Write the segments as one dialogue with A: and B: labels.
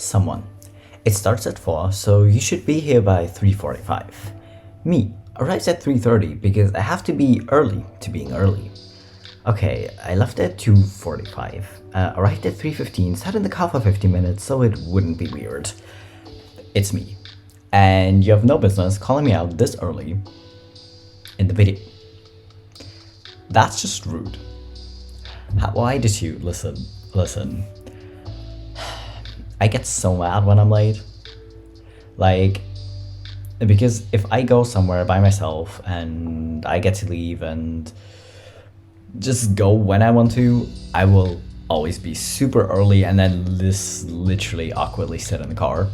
A: Someone. It starts at 4, so you should be here by 3:45. Me arrives at 3:30 because I have to be early to being early. Okay, I left at 2:45. Arrived at 3:15, sat in the car for 50 minutes so it wouldn't be weird. It's me. And you have no business calling me out this early in the video. That's just rude. Why did you listen? I get so mad when I'm late. Because if I go somewhere by myself and I get to leave and just go when I want to, I will always be super early and then literally awkwardly sit in the car.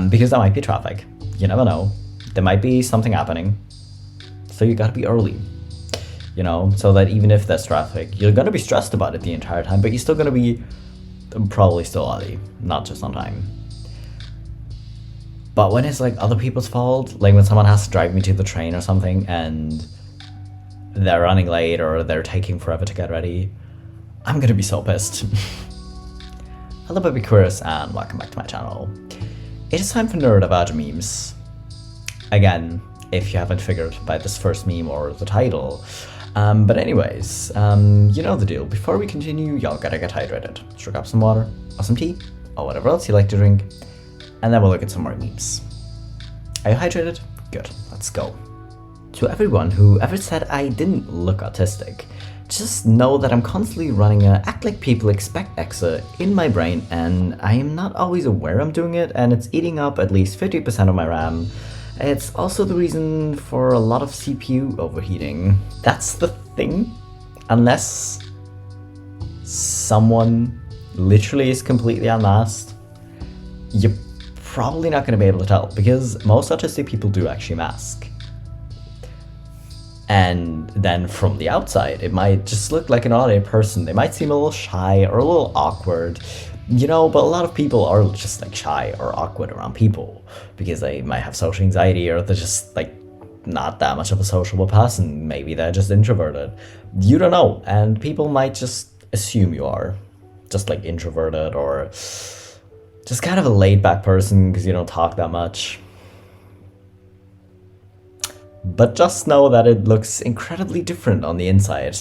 A: Because there might be traffic. You never know. There might be something happening. So you gotta be early. So that even if there's traffic, you're gonna be stressed about it the entire time, but you're still gonna be probably still early, not just on time. But when it's other people's fault, when someone has to drive me to the train or something and they're running late or they're taking forever to get ready, I'm gonna be so pissed. Hello BabyQueers and welcome back to my channel. It is time for neurodivergent memes. Again, if you haven't figured by this first meme or the title. But anyways, you know the deal. Before we continue, y'all gotta get hydrated. Just grab some water, or some tea, or whatever else you like to drink, and then we'll look at some more memes. Are you hydrated? Good, let's go. To everyone who ever said I didn't look autistic, just know that I'm constantly running a act like people expect exa in my brain, and I am not always aware I'm doing it, and it's eating up at least 50% of my RAM. It's also the reason for a lot of CPU overheating. That's the thing. Unless someone literally is completely unmasked, you're probably not going to be able to tell, because most autistic people do actually mask. And then from the outside, it might just look like an ordinary person. They might seem a little shy or a little awkward. But a lot of people are just shy or awkward around people because they might have social anxiety or they're just not that much of a sociable person. Maybe they're just introverted. You don't know. And people might just assume you are just introverted or just kind of a laid back person because you don't talk that much. But just know that it looks incredibly different on the inside.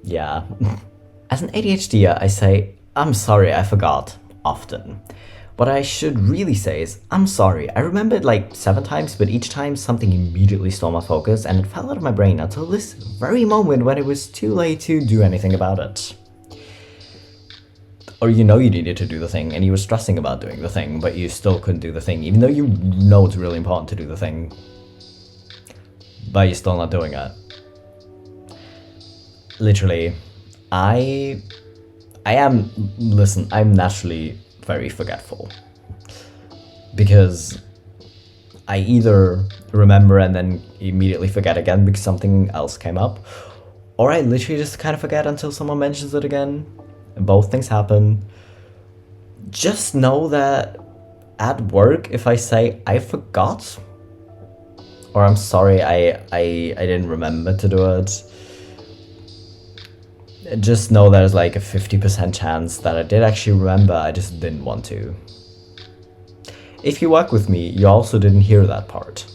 A: Yeah. As an ADHD, I say, I'm sorry, I forgot, often. What I should really say is, I'm sorry, I remembered 7 times, but each time something immediately stole my focus and it fell out of my brain until this very moment when it was too late to do anything about it. Or you needed to do the thing and you were stressing about doing the thing, but you still couldn't do the thing, even though you know it's really important to do the thing. But you're still not doing it. Literally, I'm naturally very forgetful. Because I either remember and then immediately forget again because something else came up, or I literally just kind of forget until someone mentions it again. And both things happen. Just know that at work, if I say I forgot, or I'm sorry, I didn't remember to do it, just know there's a 50% chance that I did actually remember, I just didn't want to. If you work with me, you also didn't hear that part.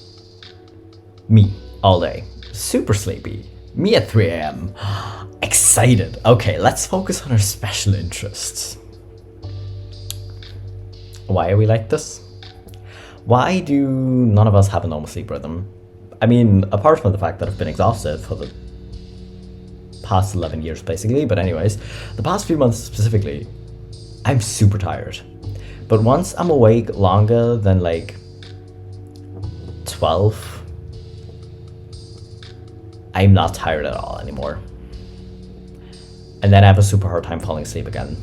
A: Me, all day. Super sleepy. Me at 3 AM. Excited. Okay, let's focus on our special interests. Why are we like this? Why do none of us have a normal sleep rhythm? I mean, apart from the fact that I've been exhausted for the past 11 years basically, but anyways, the past few months specifically, I'm super tired. But once I'm awake longer than 12, I'm not tired at all anymore. And then I have a super hard time falling asleep again.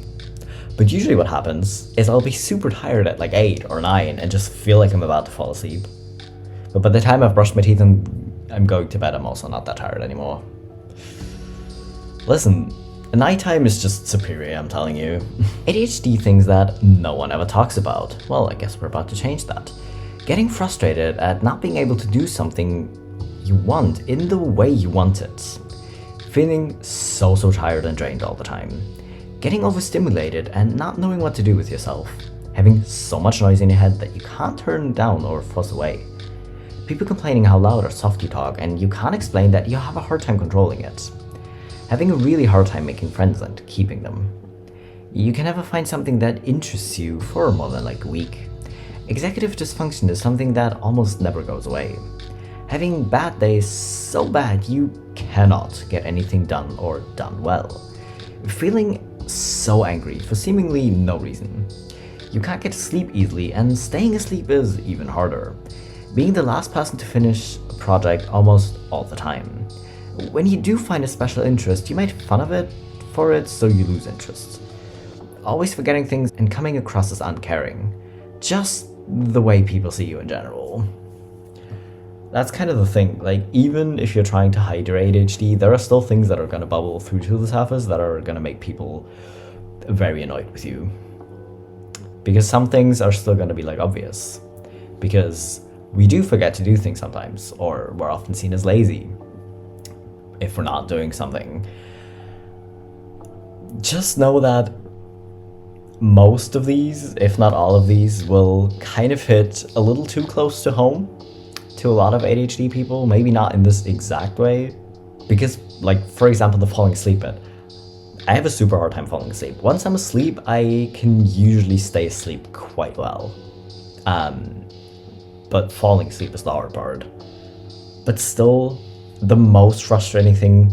A: But usually what happens is I'll be super tired at 8 or 9 and just feel like I'm about to fall asleep. But by the time I've brushed my teeth and I'm going to bed, I'm also not that tired anymore. Listen, nighttime is just superior, I'm telling you. ADHD things that no one ever talks about. Well, I guess we're about to change that. Getting frustrated at not being able to do something you want in the way you want it. Feeling so tired and drained all the time. Getting overstimulated and not knowing what to do with yourself. having so much noise in your head that you can't turn down or fuzz away. People complaining how loud or soft you talk, and you can't explain that you have a hard time controlling it. Having a really hard time making friends and keeping them. You can never find something that interests you for more than like a week. Executive dysfunction is something that almost never goes away. Having bad days so bad you cannot get anything done or done well. Feeling so angry for seemingly no reason. You can't get to sleep easily, and staying asleep is even harder. Being the last person to finish a project almost all the time. When you do find a special interest, you make fun of it for it, so you lose interest. Always forgetting things and coming across as uncaring. Just the way people see you in general. That's kind of the thing, like even if you're trying to hide your ADHD, there are still things that are going to bubble through to the surface that are going to make people very annoyed with you. Because some things are still going to be like obvious. Because we do forget to do things sometimes, or we're often seen as lazy if we're not doing something. Just know that most of these, if not all of these, will kind of hit a little too close to home to a lot of ADHD people. Maybe not in this exact way, because like for example the falling asleep bit. I have a super hard time falling asleep. Once I'm asleep, I can usually stay asleep quite well. But falling asleep is the hard part. But still, the most frustrating thing,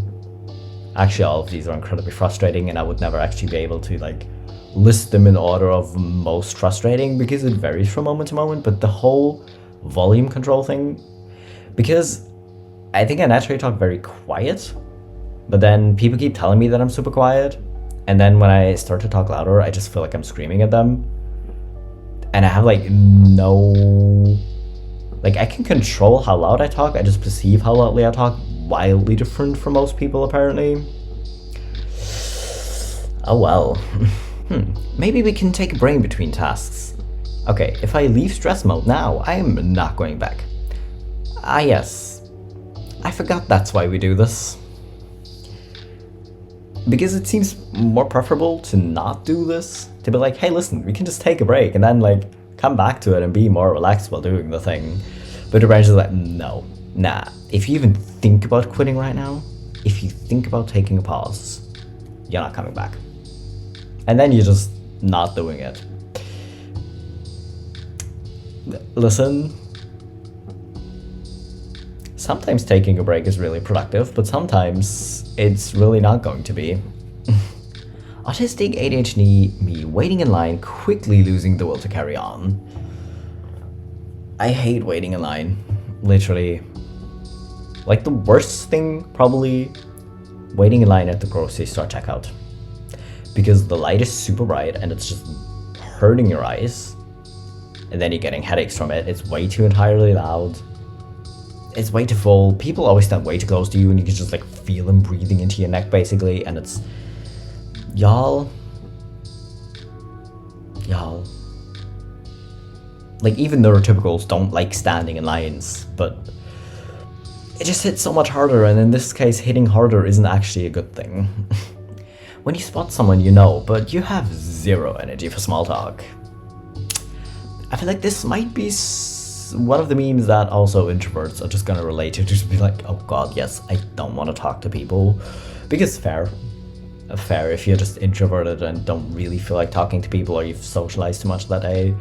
A: actually all of these are incredibly frustrating, and I would never actually be able to like list them in order of most frustrating because it varies from moment to moment, but the whole volume control thing, because I think I naturally talk very quiet, but then people keep telling me that I'm super quiet, and then when I start to talk louder, I just feel like I'm screaming at them, and I have like I can control how loud I talk, I just perceive how loudly I talk, wildly different from most people apparently. Oh well. Maybe we can take a break between tasks. Okay, if I leave stress mode now, I am not going back. Ah yes, I forgot that's why we do this. Because it seems more preferable to not do this, to be like, hey listen, we can just take a break and then like come back to it and be more relaxed while doing the thing. But the brain is like, no, nah, if you even think about quitting right now, if you think about taking a pause, you're not coming back. And then you're just not doing it. Listen, sometimes taking a break is really productive, but sometimes it's really not going to be. Autistic ADHD me waiting in line, quickly losing the will to carry on. I hate waiting in line, literally. Like the worst thing, probably, waiting in line at the grocery store checkout. Because the light is super bright and it's just hurting your eyes. And then you're getting headaches from it. It's way too entirely loud. It's way too full. People always stand way too close to you and you can just like feel them breathing into your neck basically. And it's, y'all. Like even neurotypicals don't like standing in lines, but it just hits so much harder, and in this case hitting harder isn't actually a good thing. When you spot someone you know, but you have zero energy for small talk. I feel like this might be one of the memes that also introverts are just gonna relate to, just be like, oh god, yes, I don't want to talk to people. Because fair if you're just introverted and don't really feel like talking to people, or you've socialized too much that day.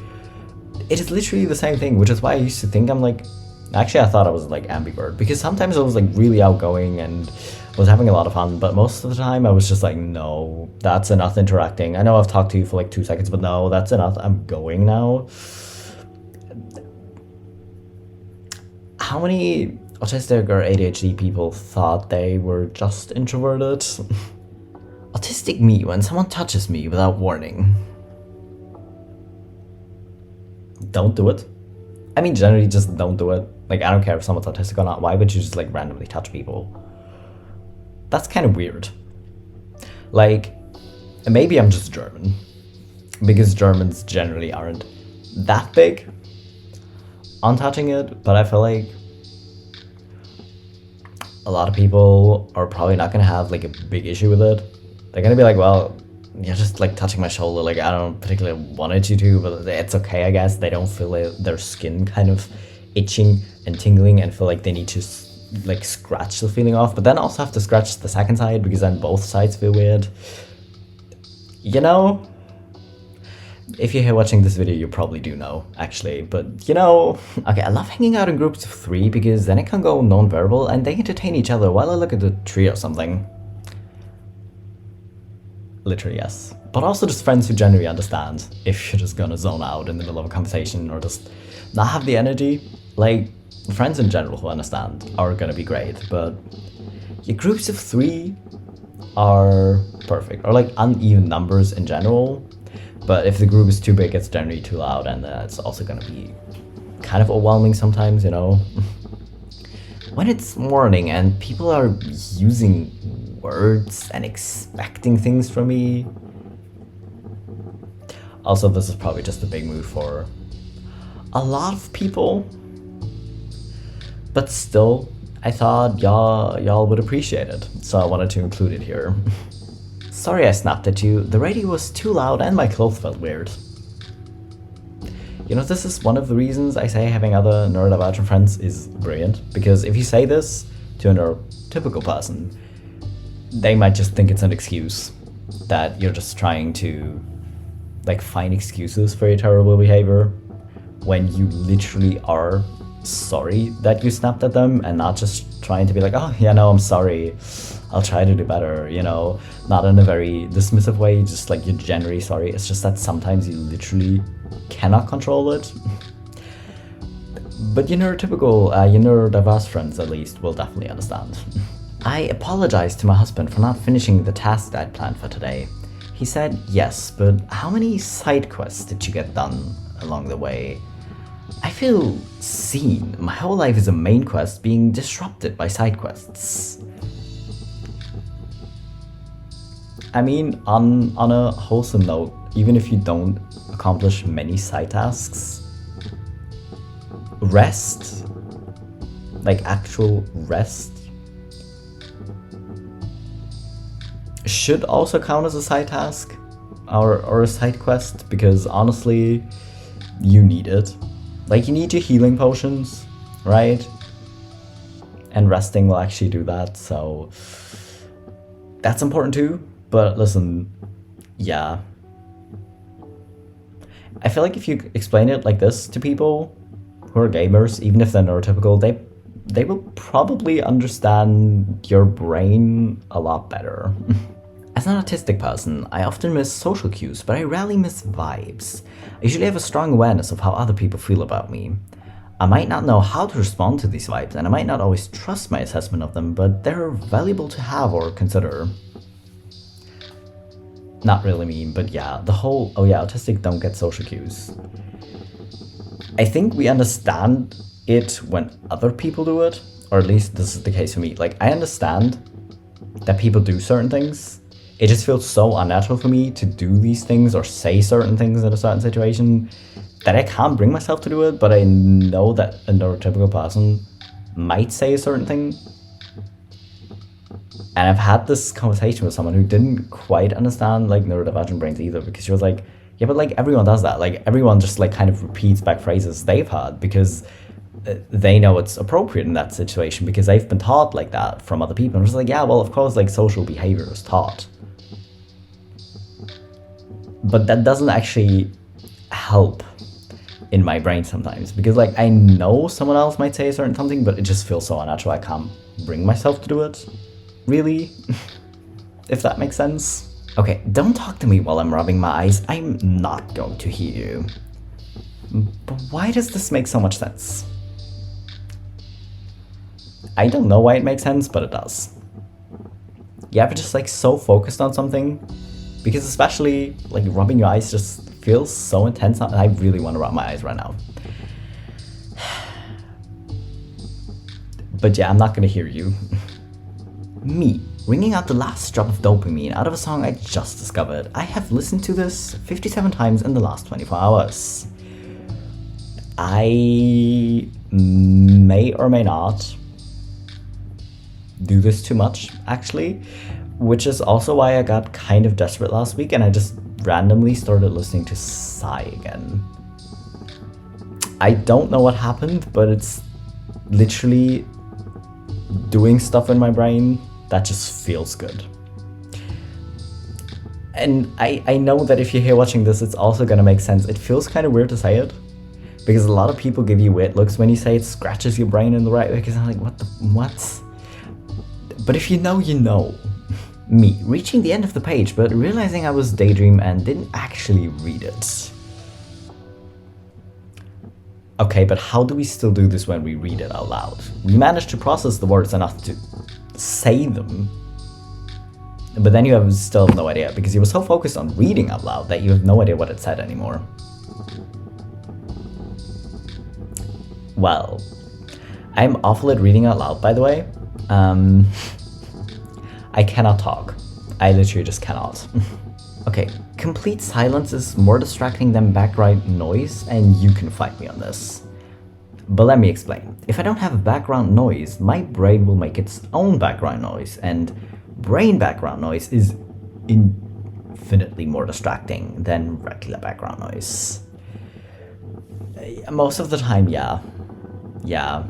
A: It is literally the same thing, which is why I used to think I'm like, actually I thought I was like ambivert, because sometimes I was like really outgoing and was having a lot of fun, but most of the time I was just like, no, that's enough interacting. I know I've talked to you for like 2 seconds, but no, that's enough, I'm going now. How many autistic or ADHD people thought they were just introverted? Autistic me when someone touches me without warning. Don't do it. I mean, generally just don't do it. Like, I don't care if someone's autistic or not, why would you just like randomly touch people? That's kind of weird. Like, maybe I'm just German, because Germans generally aren't that big on touching it, but I feel like a lot of people are probably not gonna have like a big issue with it. They're gonna be like, well, you're just like touching my shoulder. Like I don't particularly wanted you to, but it's okay, I guess. They don't feel like their skin kind of itching and tingling and feel like they need to like scratch the feeling off, but then also have to scratch the second side because then both sides feel weird. You know, if you're here watching this video, you probably do know, actually, but you know, okay, I love hanging out in groups of 3 because then it can go non-verbal and they entertain each other while I look at the tree or something. Literally, yes. But also just friends who genuinely understand if you're just gonna zone out in the middle of a conversation or just not have the energy. Like, friends in general who understand are gonna be great, but your groups of 3 are perfect, or like uneven numbers in general. But if the group is too big, it's generally too loud, and it's also gonna be kind of overwhelming sometimes, you know? When it's morning and people are using words and expecting things from me. Also, this is probably just a big move for a lot of people. But still, I thought y'all would appreciate it, so I wanted to include it here. Sorry I snapped at you, the radio was too loud and my clothes felt weird. You know, this is one of the reasons I say having other neurodivergent friends is brilliant, because if you say this to a neurotypical person, they might just think it's an excuse, that you're just trying to like find excuses for your terrible behavior, when you literally are sorry that you snapped at them and not just trying to be like, oh yeah, no, I'm sorry, I'll try to do better, you know, not in a very dismissive way, just like you're genuinely sorry. It's just that sometimes you literally cannot control it. But your neurodiverse friends at least will definitely understand. I apologized to my husband for not finishing the task I'd planned for today. He said yes, but how many side quests did you get done along the way? I feel seen. My whole life is a main quest being disrupted by side quests. I mean, on a wholesome note, even if you don't accomplish many side tasks, rest, like actual rest, should also count as a side task or a side quest, because honestly, you need it. Like, you need your healing potions, right? And resting will actually do that, so that's important too. But listen, yeah. I feel like if you explain it like this to people who are gamers, even if they're neurotypical, they will probably understand your brain a lot better. As an autistic person, I often miss social cues, but I rarely miss vibes. I usually have a strong awareness of how other people feel about me. I might not know how to respond to these vibes, and I might not always trust my assessment of them, but they're valuable to have or consider. Not really mean, but yeah, the whole, oh yeah, autistic don't get social cues. I think we understand it when other people do it, or at least this is the case for me. Like, I understand that people do certain things. It just feels so unnatural for me to do these things or say certain things in a certain situation that I can't bring myself to do it, but I know that a neurotypical person might say a certain thing. And I've had this conversation with someone who didn't quite understand like neurodivergent brains either, because she was like, yeah, but like everyone does that. Like everyone just like kind of repeats back phrases they've heard because they know it's appropriate in that situation because they've been taught like that from other people. And I'm just like, yeah, well, of course, like social behavior is taught. But that doesn't actually help in my brain sometimes, because like I know someone else might say a certain something, but it just feels so unnatural. I can't bring myself to do it, really, if that makes sense. Okay, don't talk to me while I'm rubbing my eyes. I'm not going to hear you. But why does this make so much sense? I don't know why it makes sense, but it does. You ever just like so focused on something? Because especially like rubbing your eyes just feels so intense. I really want to rub my eyes right now. But yeah, I'm not gonna hear you. Me, ringing out the last drop of dopamine out of a song I just discovered. I have listened to this 57 times in the last 24 hours. I may or may not do this too much, actually, which is also why I got kind of desperate last week and I just randomly started listening to Psy again. I don't know what happened, but it's literally doing stuff in my brain that just feels good. And I know that if you're here watching this, it's also gonna make sense. It feels kind of weird to say it, because a lot of people give you weird looks when you say it scratches your brain in the right way, because I'm like, what? But if you know, you know. Me, reaching the end of the page, but realizing I was daydream and didn't actually read it. Okay, but how do we still do this when we read it out loud? We managed to process the words enough to say them, but then you still have no idea, because you were so focused on reading out loud that you have no idea what it said anymore. Well, I'm awful at reading out loud, by the way. I cannot talk. I literally just cannot. Okay, complete silence is more distracting than background noise, and you can fight me on this. But let me explain. If I don't have background noise, my brain will make its own background noise, and brain background noise is infinitely more distracting than regular background noise. Most of the time, yeah. Yeah,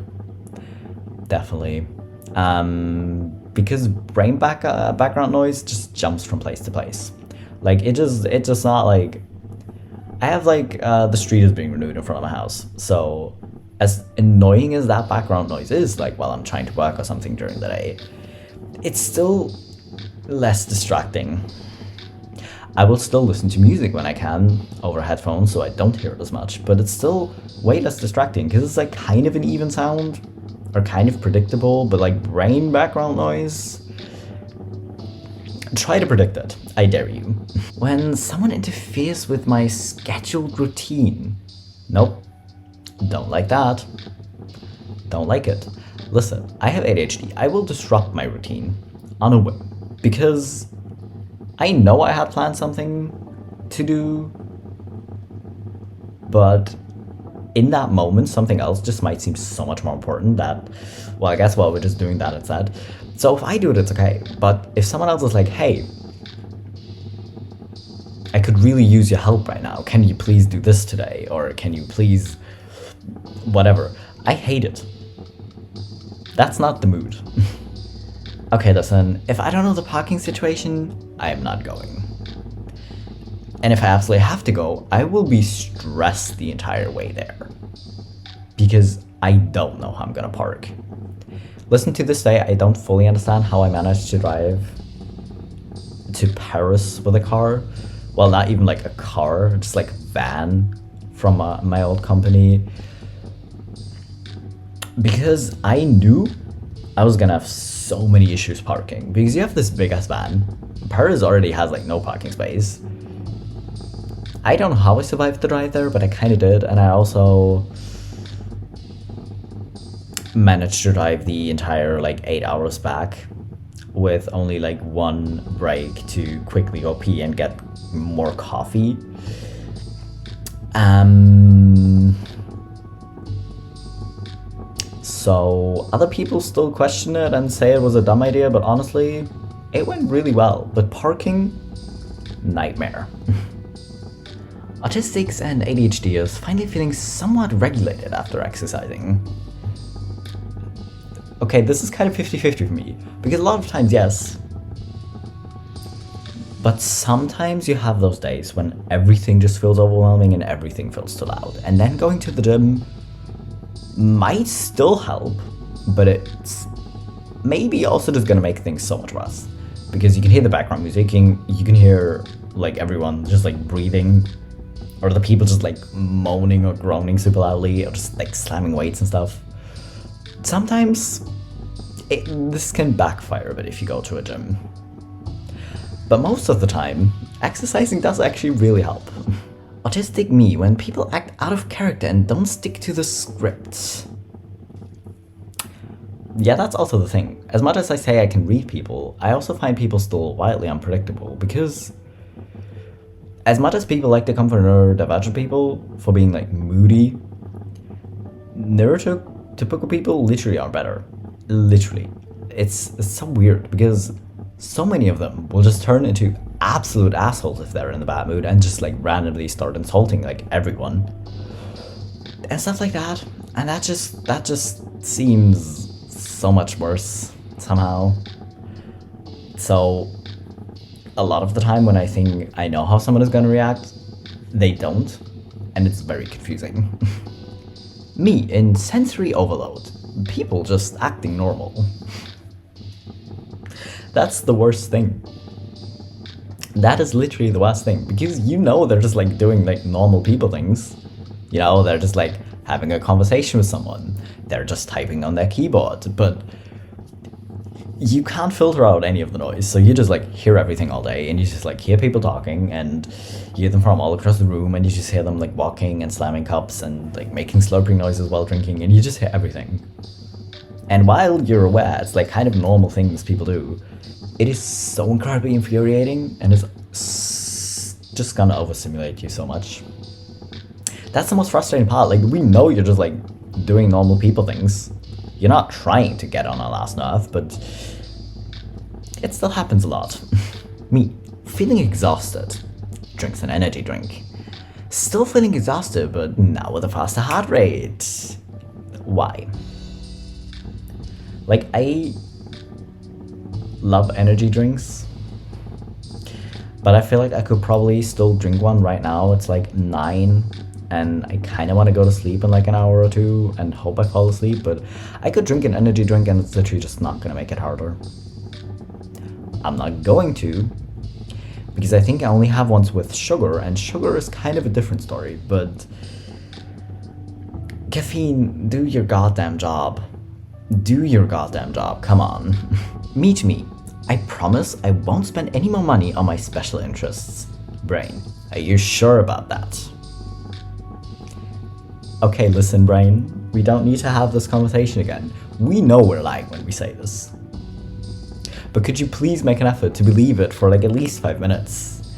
A: definitely. Because brain background noise just jumps from place to place. Like, it's just not like, I have like, the street is being renewed in front of my house. So as annoying as that background noise is, like while I'm trying to work or something during the day, it's still less distracting. I will still listen to music when I can over headphones so I don't hear it as much, but it's still way less distracting because it's like kind of an even sound or kind of predictable, but like brain background noise, try to predict it, I dare you. When someone interferes with my scheduled routine, nope, don't like that, don't like it. Listen, I have ADHD, I will disrupt my routine on a whim, because I know I had planned something to do, but in that moment, something else just might seem so much more important that, well, I guess, well, we're just doing that instead. So if I do it, it's okay. But if someone else is like, hey, I could really use your help right now. Can you please do this today? Or can you please, whatever. I hate it. That's not the mood. Okay, listen, if I don't know the parking situation, I am not going. And if I absolutely have to go, I will be stressed the entire way there, because I don't know how I'm gonna park. Listen, to this day, I don't fully understand how I managed to drive to Paris with a car. Well, not even like a car, just like a van from my old company. Because I knew I was gonna have so many issues parking, because you have this big ass van. Paris already has like no parking space. I don't know how I survived the drive there, but I kind of did, and I also managed to drive the entire like 8 hours back with only like one break to quickly go pee and get more coffee. So other people still question it and say it was a dumb idea, but honestly, it went really well. But parking, nightmare. Autistics and ADHDers finally feeling somewhat regulated after exercising. Okay, this is kind of 50-50 for me, because a lot of times, yes. But sometimes you have those days when everything just feels overwhelming and everything feels too loud. And then going to the gym might still help, but it's maybe also just gonna make things so much worse. Because you can hear the background music, you can hear like everyone just like breathing, or the people just like moaning or groaning super loudly, or just like slamming weights and stuff. Sometimes this can backfire a bit if you go to a gym. But most of the time, exercising does actually really help. Autistic me, when people act out of character and don't stick to the script. Yeah, that's also the thing. As much as I say I can read people, I also find people still wildly unpredictable, because as much as people like to come for neurodivergent people for being like moody, neurotypical people literally are better. Literally. It's so weird, because So many of them will just turn into absolute assholes if they're in a bad mood and just like randomly start insulting like everyone and stuff like that. And that just seems so much worse somehow. So a lot of the time when I think I know how someone is going to react, they don't, and it's very confusing. Me in sensory overload, people just acting normal. That's the worst thing. That is literally the worst thing, because you know they're just like doing like normal people things. You know, they're just like having a conversation with someone. They're just typing on their keyboard, but you can't filter out any of the noise, so you just like hear everything all day, and you just like hear people talking, and you hear them from all across the room, and you just hear them like walking and slamming cups and like making slurping noises while drinking, and you just hear everything. And while you're aware it's like kind of normal things people do, it is so incredibly infuriating, and it's just gonna overstimulate you so much. That's the most frustrating part. Like, we know you're just like doing normal people things. You're not trying to get on our last nerve, but it still happens a lot. Me, feeling exhausted, drinks an energy drink. Still feeling exhausted, but now with a faster heart rate. Why? Like, I love energy drinks, but I feel like I could probably still drink one right now. It's like 9, and I kind of want to go to sleep in like an hour or two and hope I fall asleep, but I could drink an energy drink and it's literally just not going to make it harder. I'm not going to, because I think I only have ones with sugar, and sugar is kind of a different story, but caffeine, do your goddamn job. Do your goddamn job, come on. Meet me. I promise I won't spend any more money on my special interests. Brain, are you sure about that? Okay, listen, Brain, we don't need to have this conversation again. We know we're lying when we say this. But could you please make an effort to believe it for like at least 5 minutes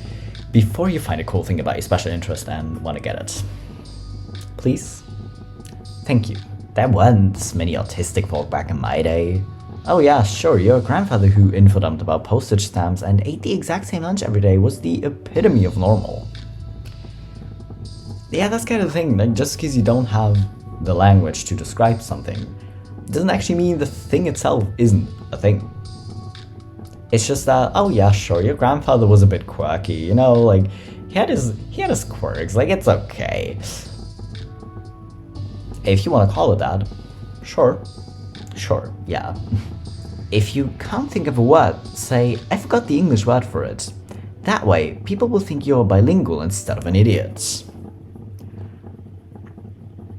A: before you find a cool thing about your special interest and want to get it? Please? Thank you. There weren't this many autistic folk back in my day. Oh yeah, sure, your grandfather who infodumped about postage stamps and ate the exact same lunch every day was the epitome of normal. Yeah, that's kind of the thing. Like, just because you don't have the language to describe something doesn't actually mean the thing itself isn't a thing. It's just that, oh yeah, sure, your grandfather was a bit quirky, you know, like, he had his quirks, like, it's okay. If you want to call it that, sure, yeah. If you can't think of a word, say, I forgot the English word for it. That way, people will think you're bilingual instead of an idiot.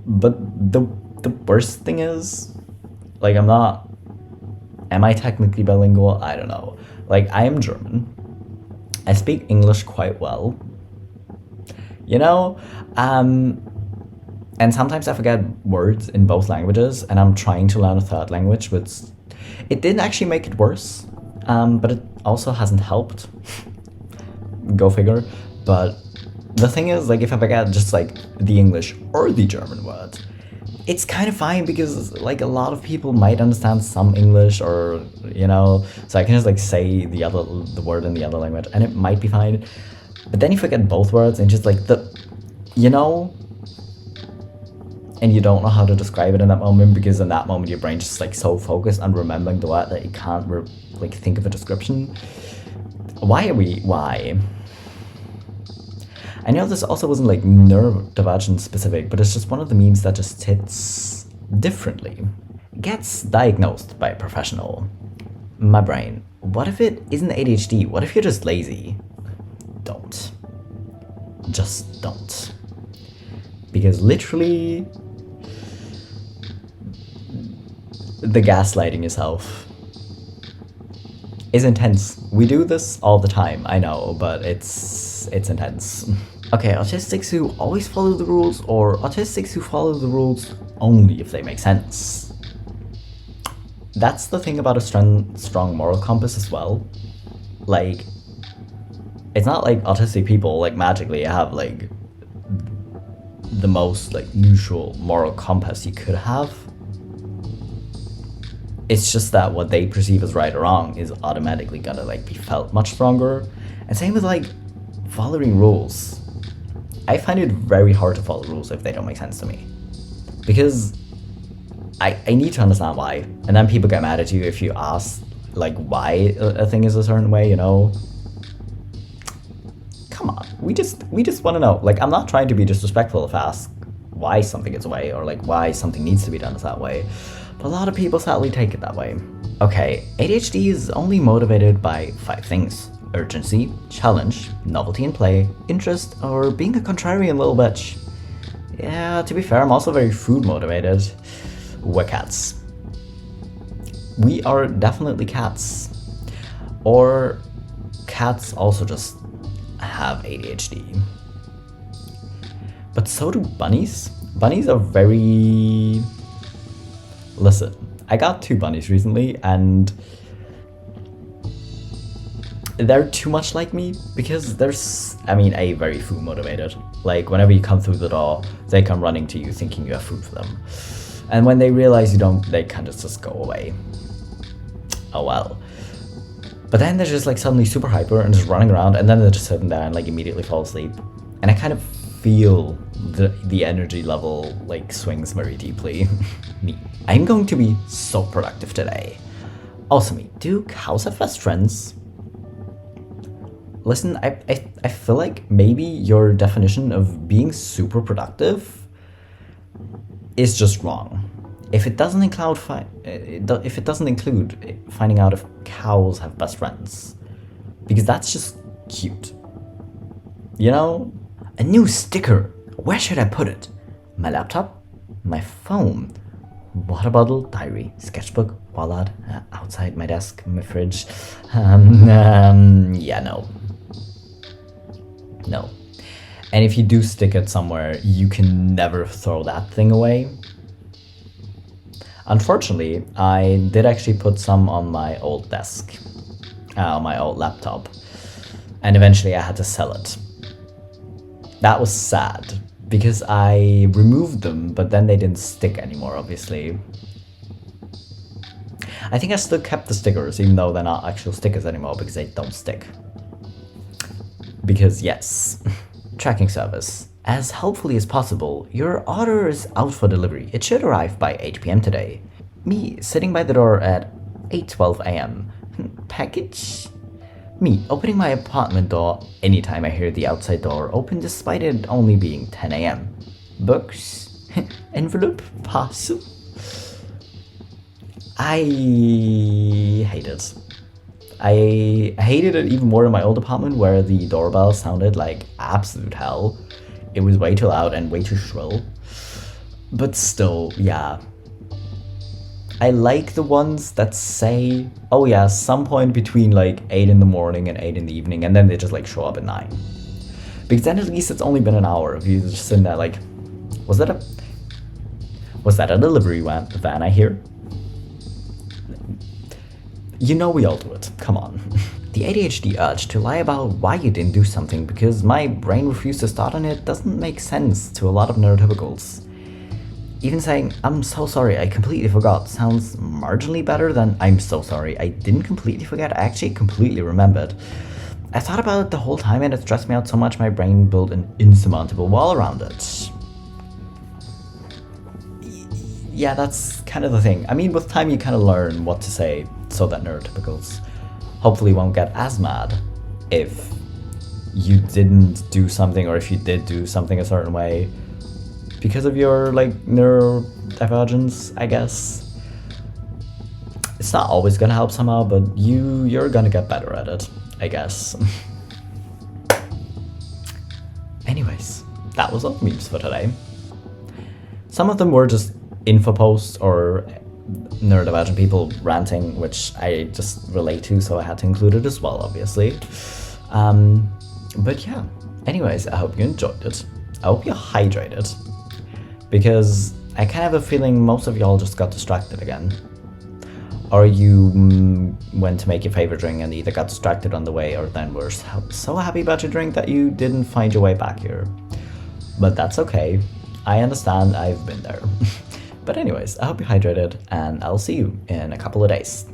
A: But the worst thing is, like, am I technically bilingual? I don't know. Like, I am German. I speak English quite well. You know? And sometimes I forget words in both languages, and I'm trying to learn a third language, which it didn't actually make it worse, but it also hasn't helped. Go figure. But the thing is, like, if I forget just like the English or the German word, it's kind of fine, because like a lot of people might understand some English, or you know, so I can just like say the word in the other language and it might be fine. But then you forget both words and just like and you don't know how to describe it in that moment, because in that moment your brain just like so focused on remembering the word that you can't think of a description. Why? I know this also wasn't like neurodivergent specific, but it's just one of the memes that just hits differently. Gets diagnosed by a professional. My brain, what if it isn't ADHD? What if you're just lazy? Don't. Just don't. Because literally, the gaslighting yourself is intense. We do this all the time, I know, but it's intense. Okay, autistics who always follow the rules, or autistics who follow the rules only if they make sense. That's the thing about a strong moral compass as well. Like, it's not like autistic people like magically have like the most like neutral moral compass you could have. It's just that what they perceive as right or wrong is automatically gonna like be felt much stronger. And same with like following rules. I find it very hard to follow rules if they don't make sense to me. Because I need to understand why. And then people get mad at you if you ask like why a thing is a certain way, you know? Come on, we just want to know. Like, I'm not trying to be disrespectful if I ask why something is a way or like why something needs to be done that way. But a lot of people sadly take it that way. Okay, ADHD is only motivated by 5 things: urgency, challenge, novelty in play, interest, or being a contrarian little bitch. Yeah, to be fair, I'm also very food motivated. We're cats. We are definitely cats. Or cats also just have ADHD. But so do bunnies. Bunnies are very... Listen, I got 2 bunnies recently and they're too much like me because they're, very food motivated. Like, whenever you come through the door, they come running to you thinking you have food for them. And when they realize you don't, they kind of just go away. Oh well. But then they're just like suddenly super hyper and just running around, and then they're just sitting there and like immediately fall asleep. And I kind of feel the energy level like swings very deeply. Me. I'm going to be so productive today. Also me, do cows have best friends? Listen, I feel like maybe your definition of being super productive is just wrong. If it doesn't include finding out if cows have best friends, because that's just cute. You know, a new sticker. Where should I put it? My laptop, my phone, water bottle, diary, sketchbook, wallet, outside my desk, my fridge. Yeah, no. And if you do stick it somewhere, you can never throw that thing away. Unfortunately, I did actually put some on my old desk, on my old laptop, and eventually I had to sell it. That was sad, because I removed them, but then they didn't stick anymore, obviously. I think I still kept the stickers, even though they're not actual stickers anymore, because they don't stick. Because yes, tracking service. As helpfully as possible, your order is out for delivery. It should arrive by 8 p.m. today. Me sitting by the door at 8:12 a.m. Package? Me opening my apartment door anytime I hear the outside door open despite it only being 10 a.m. Books? Envelope? Parcel? I hate it. I hated it even more in my old apartment where the doorbell sounded like absolute hell. It was way too loud and way too shrill. But still, yeah. I like the ones that say, oh yeah, some point between like 8 in the morning and 8 in the evening, and then they just like show up at 9. Because then at least it's only been an hour if you just sitting there like, was that a delivery van I hear? You know we all do it, come on. The ADHD urge to lie about why you didn't do something because my brain refused to start on it doesn't make sense to a lot of neurotypicals. Even saying, I'm so sorry, I completely forgot, sounds marginally better than I'm so sorry, I didn't completely forget, I actually completely remembered. I thought about it the whole time and it stressed me out so much my brain built an insurmountable wall around it. Yeah, that's kind of the thing. I mean, with time you kind of learn what to say so that neurotypicals hopefully won't get as mad if you didn't do something or if you did do something a certain way because of your like neurodivergence, I guess. It's not always gonna help somehow, but you're gonna get better at it, I guess. Anyways, that was all the memes for today. Some of them were just info posts or neurodivergent people ranting, which I just relate to, so I had to include it as well, obviously. But yeah, anyways, I hope you enjoyed it. I hope you're hydrated, because I kind of have a feeling most of y'all just got distracted again. Or you went to make your favorite drink and either got distracted on the way or then were so happy about your drink that you didn't find your way back here. But that's okay. I understand, I've been there. But anyways, I hope you're hydrated, and I'll see you in a couple of days.